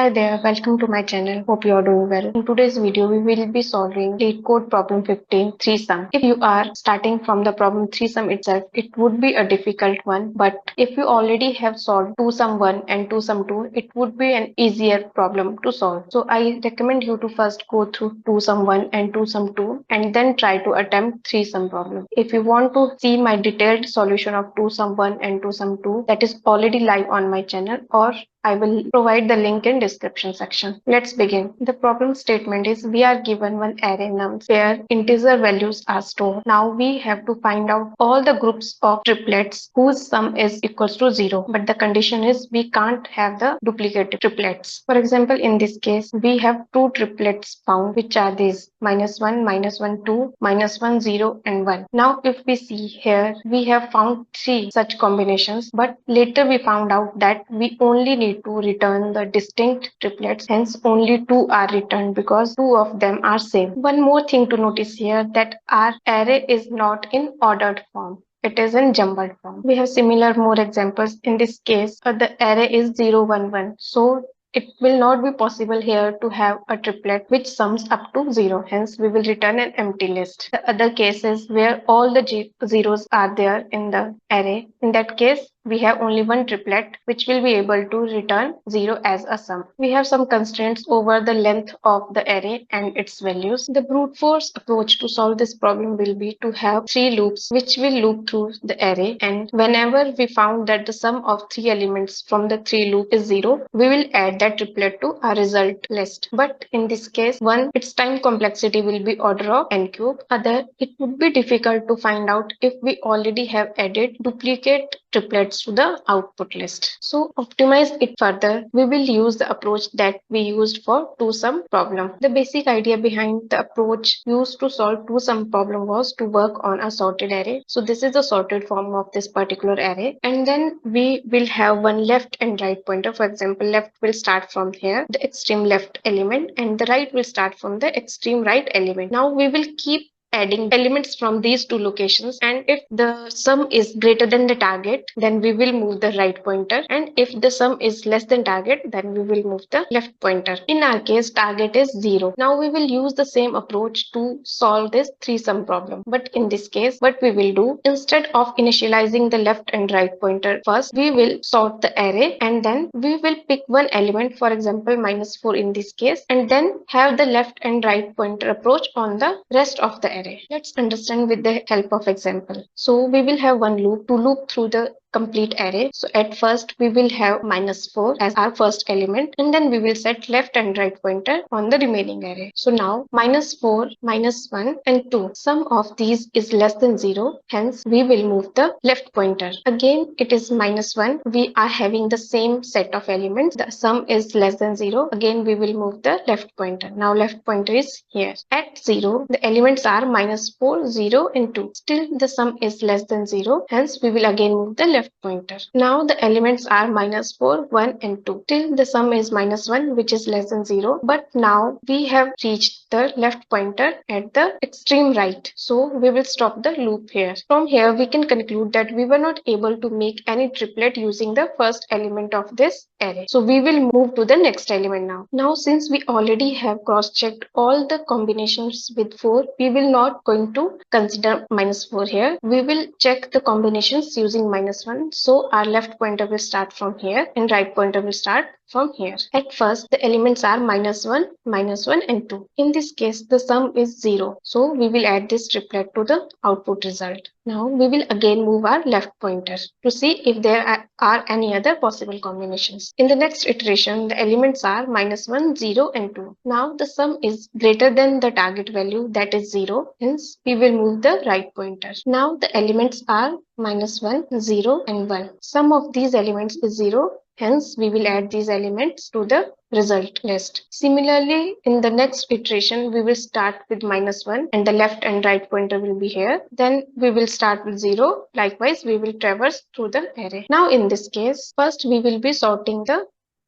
Hi there, welcome to my channel. Hope you are doing well. In today's video, we will be solving Leetcode problem 15 3 sum. If you are starting from the problem 3 sum itself, it would be a difficult one. But if you already have solved 2 sum 1 and 2 sum 2, it would be an easier problem to solve. So I recommend you to first go through 2 sum 1 and 2 sum 2 and then try to attempt 3 sum problem. If you want to see my detailed solution of 2 sum 1 and 2 sum 2, that is already live on my channel, or I will provide the link in description section. Let's begin. The problem statement is we are given one array nums where integer values are stored. Now we have to find out all the groups of triplets whose sum is equals to 0. But the condition is we can't have the duplicate triplets. For example, in this case, we have two triplets found, which are these -1, -1, 2, -1, 0 and 1. Now if we see here, we have found three such combinations, but later we found out that we only need to return the distinct triplets, hence only two are returned because two of them are same. One more thing to notice here, that our array is not in ordered form. It is in jumbled form. We have similar more examples. In this case, the array is 0, 1, 1. So it will not be possible here to have a triplet which sums up to 0. Hence, we will return an empty list. The other cases where all the zeros are there in the array, in that case, we have only one triplet which will be able to return 0 as a sum. We have some constraints over the length of the array and its values. The brute force approach to solve this problem will be to have 3 loops which will loop through the array, and whenever we found that the sum of 3 elements from the 3 loop is 0, we will add that triplet to our result list. But in this case, one, its time complexity will be order of n cube. Other, it would be difficult to find out if we already have added duplicate triplets to the output list. So optimize it further, we will use the approach that we used for 2 sum problem. The basic idea behind the approach used to solve 2 sum problem was to work on a sorted array. So this is the sorted form of this particular array, and then we will have one left and right pointer. For example, left will start from here, the extreme left element, and the right will start from the extreme right element. Now we will keep adding elements from these two locations, and if the sum is greater than the target, then we will move the right pointer, and if the sum is less than target, then we will move the left pointer. In our case, target is 0. Now we will use the same approach to solve this 3 sum problem, but in this case, what we will do, instead of initializing the left and right pointer first, we will sort the array and then we will pick one element, for example -4 in this case, and then have the left and right pointer approach on the rest of the array. Let's understand with the help of example. So we will have one loop to loop through the complete array. So at first we will have -4 as our first element, and then we will set left and right pointer on the remaining array. So now -4, -1 and 2, sum of these is less than 0, hence we will move the left pointer. Again it is -1, we are having the same set of elements, the sum is less than 0, again we will move the left pointer. Now left pointer is here. At 0, the elements are -4, 0 and 2. Still the sum is less than 0, hence we will again move the left pointer. Now the elements are -4, 1 and 2. Till the sum is -1, which is less than 0, but now we have reached the left pointer at the extreme right. So we will stop the loop here. From here we can conclude that we were not able to make any triplet using the first element of this array. So we will move to the next element now. Now since we already have cross-checked all the combinations with 4, we will not going to consider -4 here. We will check the combinations using -1. So our left pointer will start from here and right pointer will start from here. At first, the elements are -1, -1 and 2. In this case, the sum is 0. So we will add this triplet to the output result. Now we will again move our left pointer to see if there are any other possible combinations. In the next iteration, the elements are -1, 0 and 2. Now the sum is greater than the target value, that is 0. Hence, we will move the right pointer. Now the elements are -1, 0 and 1. Sum of these elements is 0. Hence, we will add these elements to the result list. Similarly, in the next iteration, we will start with -1 and the left and right pointer will be here. Then we will start with 0. Likewise, we will traverse through the array. Now in this case, first we will be sorting the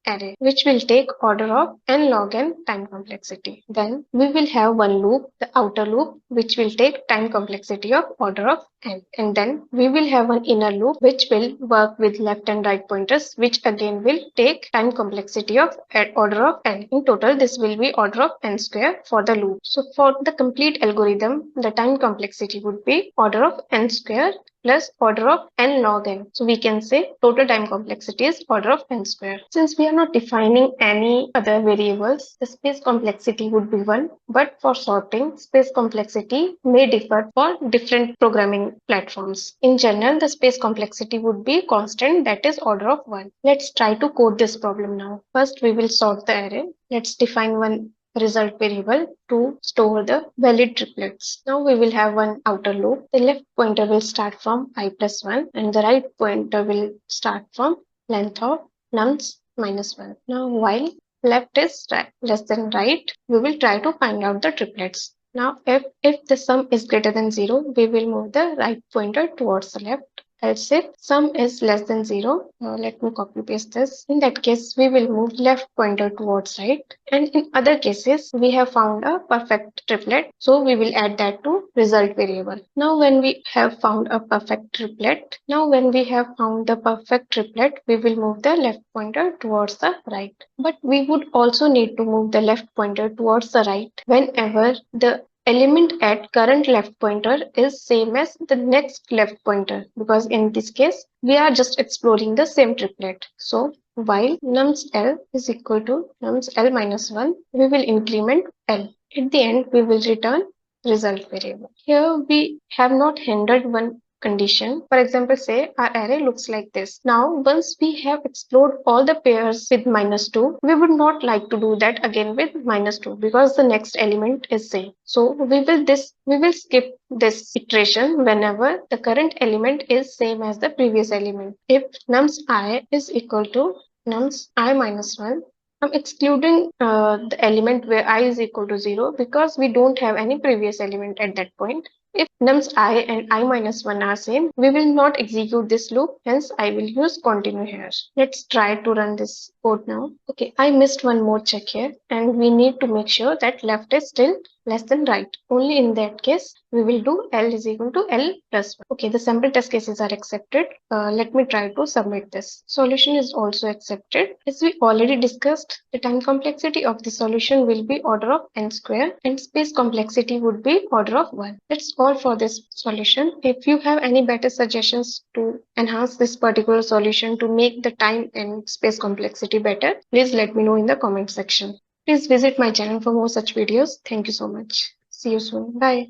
array, which will take order of n log n time complexity. Then we will have one loop, the outer loop, which will take time complexity of order of n. And then we will have an inner loop, which will work with left and right pointers, which again will take time complexity of order of n. In total, this will be order of n square for the loop. So for the complete algorithm, the time complexity would be order of n square plus order of n log n. So we can say total time complexity is order of n square. Since we are not defining any other variables, the space complexity would be 1. But for sorting, space complexity may differ for different programming platforms. In general, the space complexity would be constant, that is order of 1. Let's try to code this problem now. First, we will sort the array. Let's define one result variable to store the valid triplets. Now we will have one outer loop. The left pointer will start from I plus 1 and the right pointer will start from length of nums minus 1. Now while left is less than right, we will try to find out the triplets. Now if the sum is greater than 0, we will move the right pointer towards the left. Else if sum is less than 0, let me copy paste this. In that case, we will move left pointer towards right. And in other cases, we have found a perfect triplet. So we will add that to result variable. Now when we have found the perfect triplet, we will move the left pointer towards the right. But we would also need to move the left pointer towards the right whenever the element at current left pointer is same as the next left pointer, because in this case we are just exploring the same triplet. So while nums l is equal to nums l minus 1, we will increment l. At the end we will return result variable. Here we have not handled one condition. For example, say our array looks like this. Now once we have explored all the pairs with -2, we would not like to do that again with -2 because the next element is same. So we will skip this iteration whenever the current element is same as the previous element. If nums I is equal to nums I minus 1, I'm excluding the element where I is equal to 0 because we don't have any previous element at that point. If nums I and I minus 1 are same, we will not execute this loop, hence I will use continue here. Let's try to run this code now. Okay, I missed one more check here and we need to make sure that left is still less than right. Only in that case, we will do L is equal to L plus 1. Okay, the sample test cases are accepted. Let me try to submit this. Solution is also accepted. As we already discussed, the time complexity of the solution will be order of n square and space complexity would be order of 1. That's all for this solution. If you have any better suggestions to enhance this particular solution to make the time and space complexity better, please let me know in the comment section. Please visit my channel for more such videos. Thank you so much. See you soon. Bye.